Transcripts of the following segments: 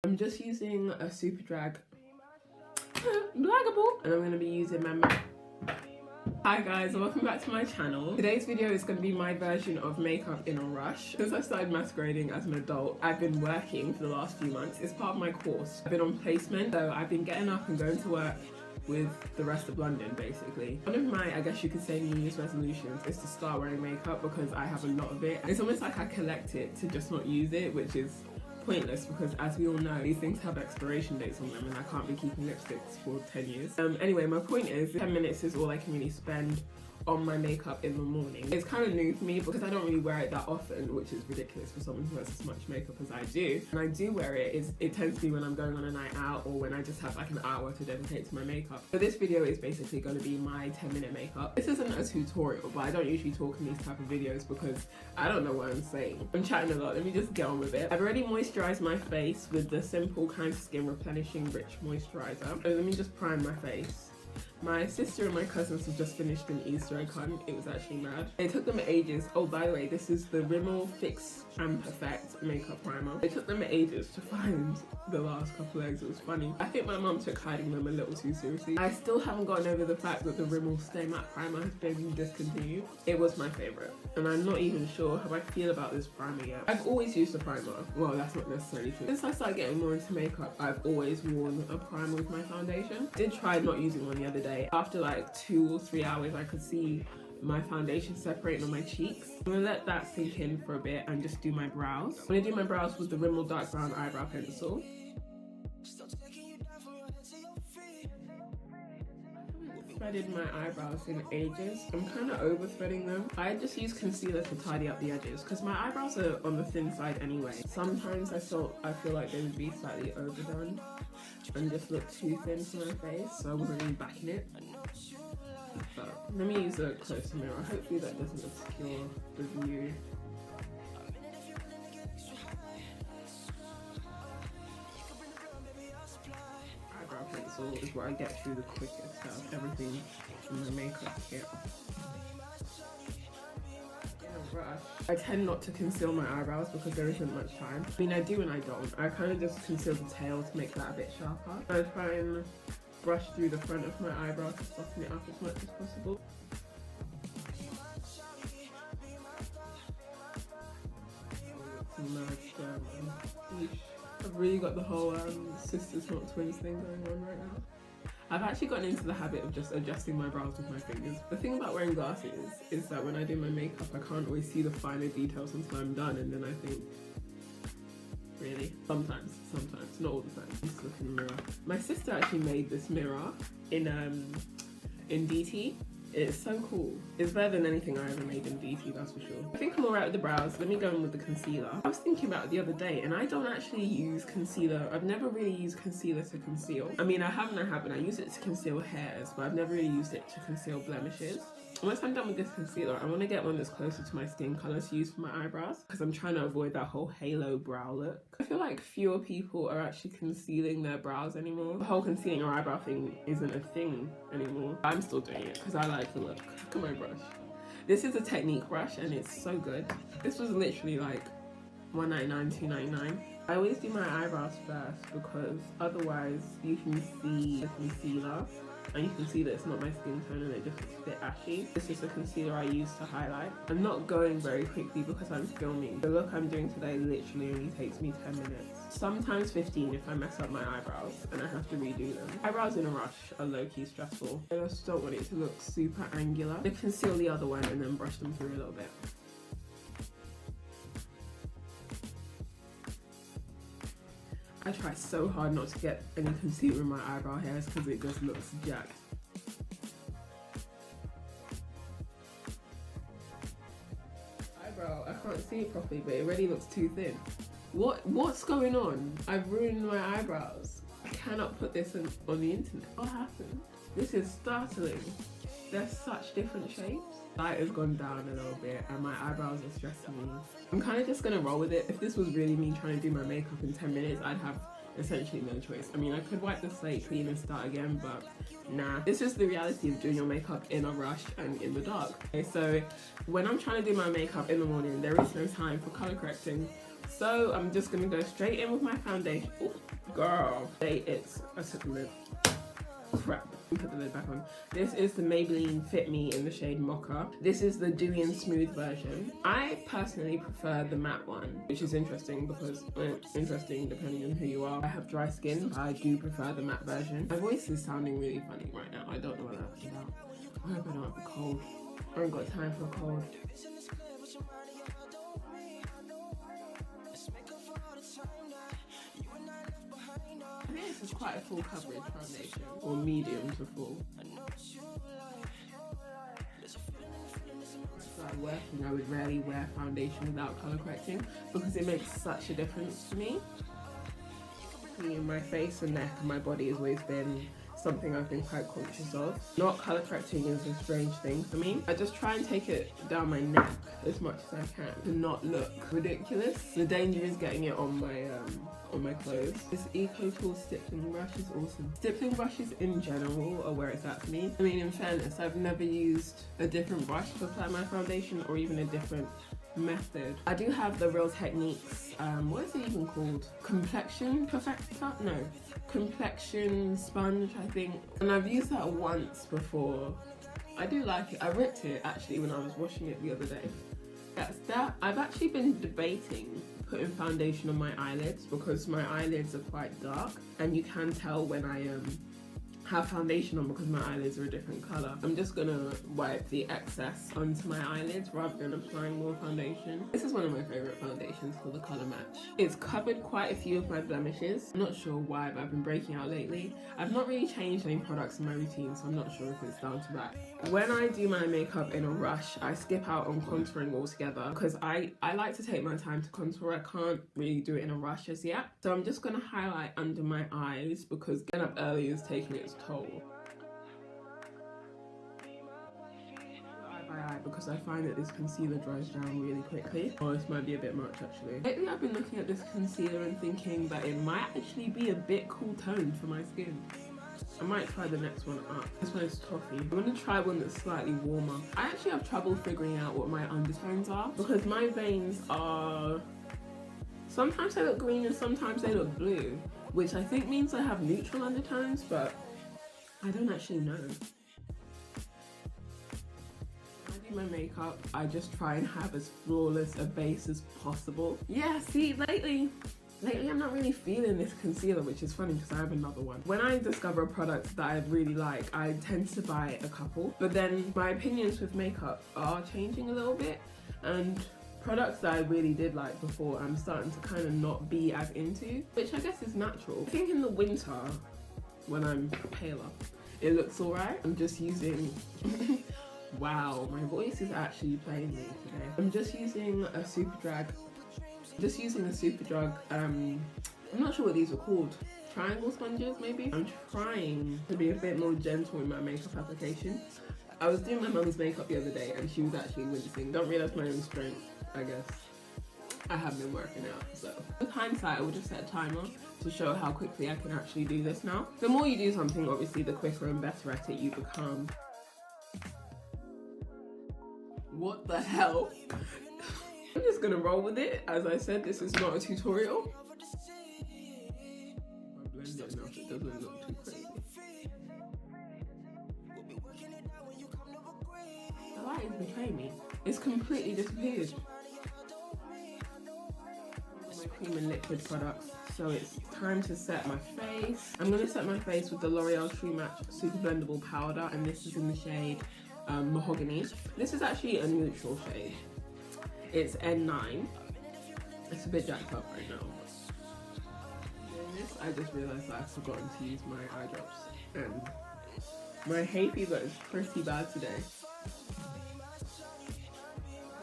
I'm just using a Super-Blaggable, and I'm going to be using my... Hi guys, welcome back to my channel. Today's video is going to be my version of makeup in a rush. Since I started masquerading as an adult, I've been working for the last few months. It's part of my course. I've been on placement, so I've been getting up and going to work with the rest of London, basically. One of my, I guess you could say, New Year's resolutions is to start wearing makeup because I have a lot of it. It's almost like I collect it to just not use it, which is pointless because, as we all know, these things have expiration dates on them and I can't be keeping lipsticks for 10 years. Anyway, my point is 10 minutes is all I can really spend on my makeup in the morning. It's kind of new for me because I don't really wear it that often, which is ridiculous for someone who has as much makeup as I do. And I do wear it, it tends to be when I'm going on a night out or when I just have like an hour to dedicate to my makeup. So this video is basically going to be my 10-minute makeup. This isn't a tutorial, but I don't usually talk in these type of videos because I don't know what I'm saying. I'm chatting a lot, let me just get on with it. I've already moisturised my face with the Simple Kind Skin Replenishing Rich Moisturiser. So let me just prime my face. My sister and my cousins have just finished an Easter egg hunt. It was actually mad. It took them ages. Oh, by the way, this is the Rimmel Fix and Perfect makeup primer. It took them ages to find the last couple eggs. It was funny. I think my mum took hiding them a little too seriously. I still haven't gotten over the fact that the Rimmel Stay Matte primer has been discontinued. It was my favourite, and I'm not even sure how I feel about this primer yet. I've always used a primer. Well, that's not necessarily true. Since I started getting more into makeup, I've always worn a primer with my foundation. I did try not using one the other day. After like 2 or 3 hours, I could see my foundation separating on my cheeks. I'm gonna let that sink in for a bit and just do my brows. I'm gonna do my brows with the Rimmel Dark Brown Eyebrow Pencil. I threaded my eyebrows in ages. I'm kind of over threading them. I just use concealer to tidy up the edges because my eyebrows are on the thin side anyway. Sometimes I feel like they would be slightly overdone and just look too thin for my face, so I wasn't really backing it. But let me use a closer mirror. Hopefully that doesn't obscure the view. Eyebrow pencil is what I get through the quickest out of everything in my makeup kit. I tend not to conceal my eyebrows because there isn't much time. I mean, I do and I don't. I kind of just conceal the tail to make that a bit sharper. I try and brush through the front of my eyebrow to soften it up as much as possible. I've really got the whole sisters not twins thing going on right now. I've actually gotten into the habit of just adjusting my brows with my fingers. The thing about wearing glasses is that when I do my makeup, I can't always see the finer details until I'm done, and then I think, really? Sometimes, not all the time. Just look in the mirror. My sister actually made this mirror in DT. It's so cool. It's better than anything I ever made in DT, that's for sure. I think I'm alright with the brows. Let me go in with the concealer. I was thinking about it the other day, and I don't actually use concealer. I've never really used concealer to conceal. I mean, I haven't. I use it to conceal hairs, but I've never really used it to conceal blemishes. Once I'm done with this concealer, I want to get one that's closer to my skin colour to use for my eyebrows because I'm trying to avoid that whole halo brow look. I feel like fewer people are actually concealing their brows anymore. The whole concealing your eyebrow thing isn't a thing anymore. I'm still doing it because I like the look. Look at my brush. This is a Technique brush and it's so good. This was literally like $1.99, $2.99. I always do my eyebrows first because otherwise you can see the concealer and you can see that it's not my skin tone and it just looks a bit ashy. This is the concealer I use to highlight. I'm not going very quickly because I'm filming. The look I'm doing today literally only takes me 10 minutes. Sometimes 15 if I mess up my eyebrows and I have to redo them. Eyebrows in a rush are low-key stressful. I just don't want it to look super angular. I conceal the other one and then brush them through a little bit. I try so hard not to get any concealer in my eyebrow hairs because it just looks jacked. Eyebrow, I can't see it properly, but it already looks too thin. What's going on? I've ruined my eyebrows. I cannot put this on the internet. What happened? This is startling. They're such different shapes. Light has gone down a little bit and my eyebrows are stressing me. I'm kind of just gonna roll with it. If this was really me trying to do my makeup in 10 minutes, I'd have essentially no choice. I mean, I could wipe the slate clean and start again, but nah. It's just the reality of doing your makeup in a rush and in the dark. Okay, so when I'm trying to do my makeup in the morning, there is no time for colour correcting So I'm just gonna go straight in with my foundation. Ooh, girl, I took the lid. Crap. Put the lid back on. This is the Maybelline Fit Me in the shade Mocha. This is the Dewy and Smooth version. I personally prefer the matte one, which is interesting because, interesting depending on who you are. I have dry skin, but I do prefer the matte version. My voice is sounding really funny right now. I don't know what that's about. I hope I don't have a cold. I haven't got time for a cold. I think this is quite a full coverage foundation, or medium to full. Started working, I would rarely wear foundation without colour correcting because it makes such a difference to me. My face and neck and my body has always been something I've been quite conscious of. Not colour correcting is a strange thing for me. I just try and take it down my neck as much as I can to not look ridiculous. The danger is getting it on my clothes. This Eco Tool stippling brush is awesome. Stippling brushes in general are where it's at for me. I mean, in fairness, I've never used a different brush to apply my foundation or even a different method. I do have the Real Techniques, what is it even called? Complexion perfector? No. Complexion sponge, I think. And I've used that once before. I do like it. I ripped it actually when I was washing it the other day. That's that. I've actually been debating putting foundation on my eyelids because my eyelids are quite dark and you can tell when I have foundation on because my eyelids are a different colour. I'm just gonna wipe the excess onto my eyelids rather than applying more foundation. This is one of my favourite foundations for the colour match. It's covered quite a few of my blemishes. I'm not sure why, but I've been breaking out lately. I've not really changed any products in my routine, so I'm not sure if it's down to that. When I do my makeup in a rush, I skip out on contouring altogether because I like to take my time to contour. I can't really do it in a rush as yet. So I'm just gonna highlight under my eyes because getting up early is taking its toll. Eye by eye because I find that this concealer dries down really quickly. Oh, this might be a bit much actually. Lately I've been looking at this concealer and thinking that it might actually be a bit cool toned for my skin. I might try the next one up. This one is Toffee. I'm gonna try one that's slightly warmer. I actually have trouble figuring out what my undertones are because my veins are... sometimes they look green and sometimes they look blue, which I think means I have neutral undertones, but I don't actually know. When I do my makeup, I just try and have as flawless a base as possible. Yeah, see, lately I'm not really feeling this concealer, which is funny because I have another one. When I discover a product that I really like, I tend to buy a couple, but then my opinions with makeup are changing a little bit, and products that I really did like before, I'm starting to kind of not be as into, which I guess is natural. I think in the winter, when I'm paler, it looks alright. I'm just using... wow, my voice is actually playing me today. I'm just using a Superdrug. I'm not sure what these are called. Triangle sponges, maybe? I'm trying to be a bit more gentle in my makeup application. I was doing my mum's makeup the other day and she was actually wincing. Don't realise my own strength, I guess. I have been working out, so. With hindsight, I would just set a timer to show how quickly I can actually do this now. The more you do something, obviously, the quicker and better at it you become. What the hell? I'm just gonna roll with it. As I said, this is not a tutorial. I blend it enough, it doesn't look too crazy. The light is betraying me. It's completely disappeared. My cream and liquid products. So it's time to set my face. I'm gonna set my face with the L'Oreal True Match Super-Blendable powder, and this is in the shade Mahogany. This is actually a neutral shade. It's N9. It's a bit jacked up right now. Doing this, I just realised that I've forgotten to use my eye drops, and my hay fever is pretty bad today.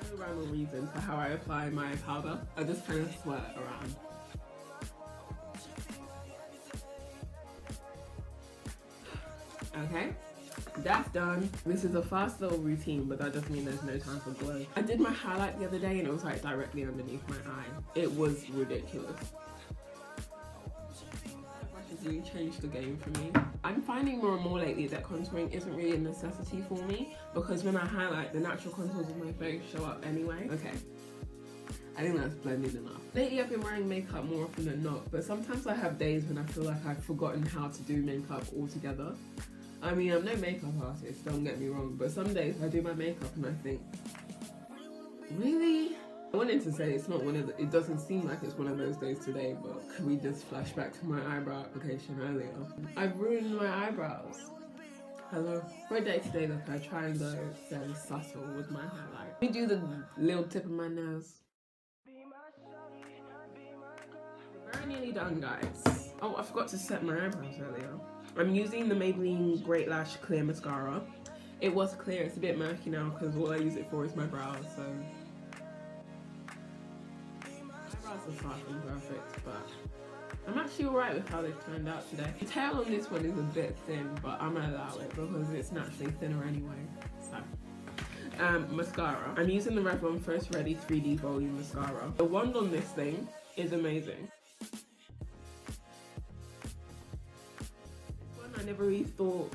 No rhyme or reason for how I apply my powder. I just kind of sweat around. Okay. That's done. This is a fast little routine, but that doesn't mean there's no time for glow. I did my highlight the other day and it was like directly underneath my eye. It was ridiculous. Brushes really changed the game for me. I'm finding more and more lately that contouring isn't really a necessity for me because when I highlight, the natural contours of my face show up anyway. Okay. I think that's blended enough. Lately I've been wearing makeup more often than not, but sometimes I have days when I feel like I've forgotten how to do makeup altogether. I mean, I'm no makeup artist, don't get me wrong, but some days I do my makeup and I think, really? I wanted to say it's not one of the, it doesn't seem like it's one of those days today, but can we just flash back to my eyebrow application earlier? I've ruined my eyebrows. Hello. For a day-to-day look, I try and go fairly subtle with my highlight. Let me do the little tip of my nose. Very nearly done, guys. Oh, I forgot to set my eyebrows earlier. I'm using the Maybelline Great Lash Clear Mascara. It was clear, it's a bit murky now because all I use it for is my brows, so. My eyebrows are far from perfect, but I'm actually alright with how they've turned out today. The tail on this one is a bit thin, but I'm gonna allow it because it's naturally thinner anyway, so. Mascara. I'm using the Revlon Photoready 3D Volume Mascara. The wand on this thing is amazing. I never really thought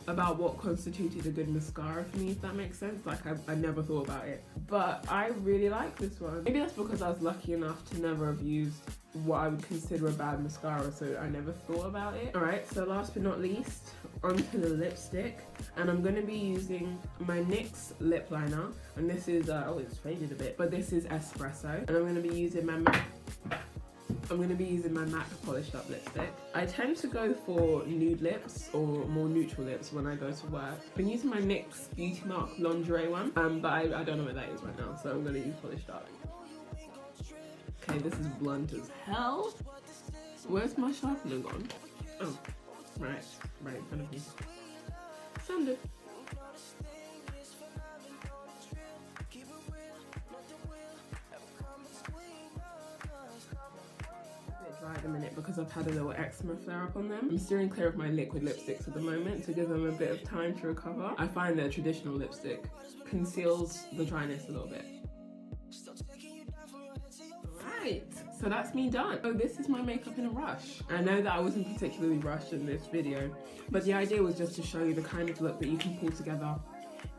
about what constituted a good mascara for me, if that makes sense. Like I never thought about it, but I really like this one. Maybe that's because I was lucky enough to never have used what I would consider a bad mascara, so I never thought about it. All right, so last but not least, onto the lipstick, and I'm going to be using my NYX lip liner, and this is oh, it's faded a bit, but this is Espresso, and I'm going to be using my MAC polished up lipstick. I tend to go for nude lips or more neutral lips when I go to work. I've been using my NYX Beauty Mark Lingerie one, but I don't know what that is right now, so I'm going to use polished up. Okay, this is blunt as hell. Where's my sharpener gone? Oh, right in front of me. Sounded. Dry at the minute because I've had a little eczema flare up on them. I'm steering clear of my liquid lipsticks at the moment to give them a bit of time to recover. I find that traditional lipstick conceals the dryness a little bit. Right, so that's me done. Oh, this is my makeup in a rush. I know that I wasn't particularly rushed in this video, but the idea was just to show you the kind of look that you can pull together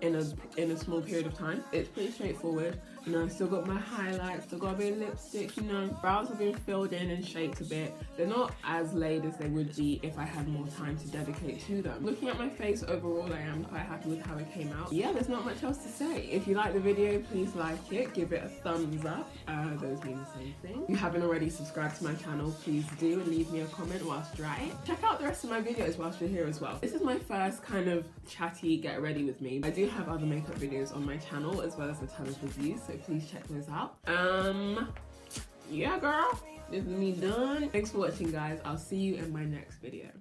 in a small period of time. It's pretty straightforward. You know, I still got my highlights, still got a bit of lipstick, you know. Brows have been filled in and shaped a bit. They're not as laid as they would be if I had more time to dedicate to them. Looking at my face overall, I am quite happy with how it came out. Yeah, there's not much else to say. If you like the video, please like it, give it a thumbs up. Those mean the same thing. If you haven't already subscribed to my channel, please do, and leave me a comment whilst you're at it. Check out the rest of my videos whilst you're here as well. This is my first kind of chatty get ready with me. I do have other makeup videos on my channel as well as a ton of reviews, so please check those out. Yeah girl, this is me done. Thanks for watching guys. I'll see you in my next video.